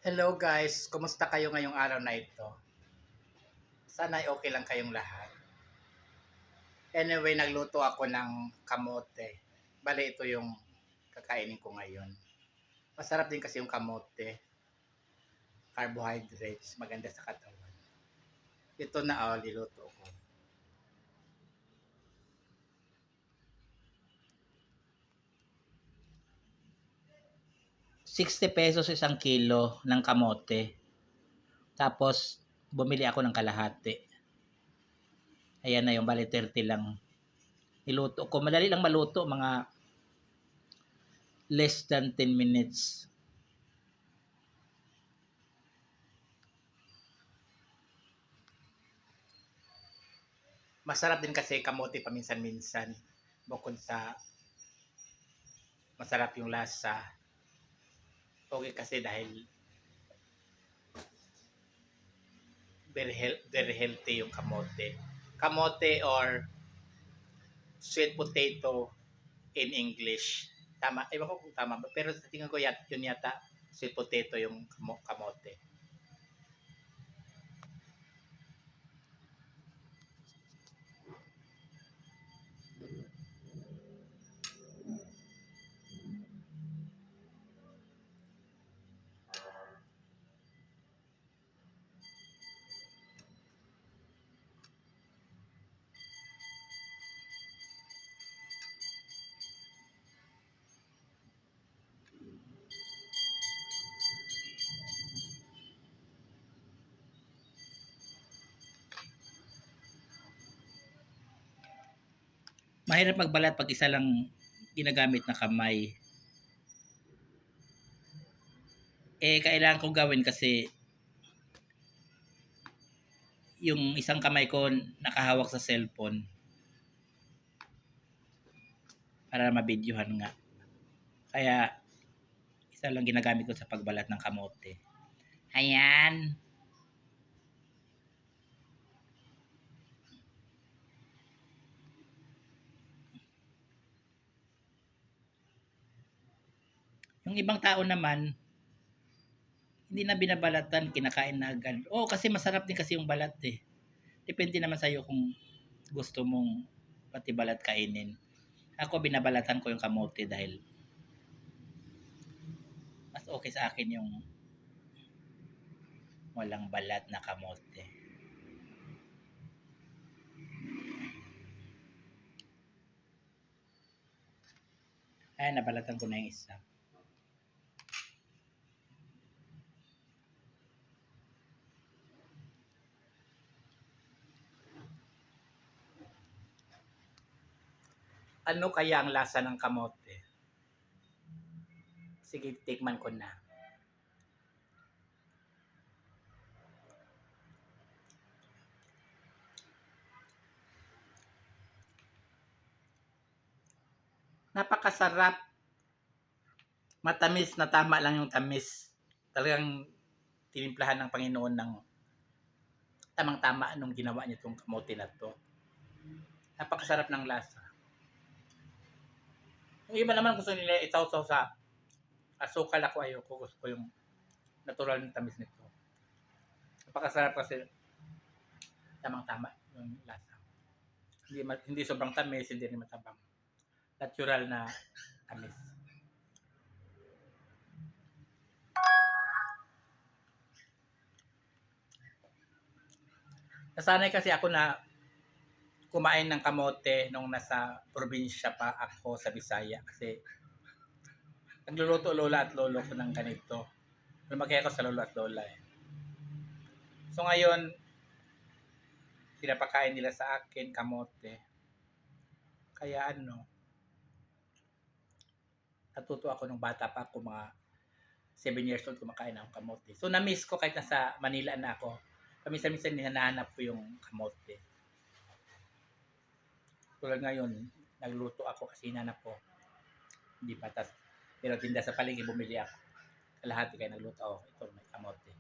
Hello guys, kumusta kayo ngayong araw na ito? Sana ay okay lang kayong lahat. Anyway, nagluto ako ng kamote. Bale, ito yung kakainin ko ngayon. Masarap din kasi yung kamote. Carbohydrates, maganda sa katawan. Ito na liluto ko. 60 pesos isang kilo ng kamote. Tapos, bumili ako ng kalahati. Ayan na yung bali 30 lang. Niluto ko. Madali lang maluto, mga less than 10 minutes. Masarap din kasi kamote paminsan-minsan. Bukod sa masarap yung lasa. Okay kasi dahil very healthy yung kamote. Kamote or sweet potato in English. Tama, ewan ko kung tama ba. Pero sa tingin ko yun yata, sweet potato yung kamote. Mahirap magbalat pag isa lang ginagamit na kamay. Kailangan kong gawin kasi yung isang kamay ko nakahawak sa cellphone para mabidyohan nga. Kaya isa lang ginagamit ko sa pagbalat ng kamote. Ayan. Yung ibang tao naman, hindi na binabalatan, kinakain na agad. Kasi masarap din kasi yung balat eh. Depende naman sa'yo kung gusto mong pati balat kainin. Ako binabalatan ko yung kamote dahil mas okay sa akin yung walang balat na kamote. Nabalatan ko na yung isa. Ano kaya ang lasa ng kamote? Sige, tikman ko na. Napakasarap. Matamis na tama lang yung tamis. Talagang tinimplahan ng Panginoon ng tamang-tama nung ginawa niya itong kamote na to. Napakasarap ng lasa. Yung iba naman gusto nila itawsaw sa asukal, ako ayoko. Gusto ko yung natural na tamis nito. Napakasarap kasi tamang-tama yung lasa. Hindi sobrang tamis, hindi rin matabang. Natural na tamis. Nasanay kasi ako na kumain ng kamote nung nasa probinsya pa ako sa Bisaya kasi nagluluto lola at lolo ko ng ganito. Lumaki ako sa lolo at lola eh. So ngayon, pinapakain nila sa akin kamote. Kaya natuto ako nung bata pa ako, mga 7 years old, kumakain ng kamote. So na-miss ko kahit nasa Manila na ako. Paminsan-minsan hinahanap ko yung kamote. Tulad ngayon, nagluto ako kasi hinanap ko. Hindi patas. Pero tinda sa paligid, bumili ako. Kalahati kaya nagluto ako. Ito, may kamote.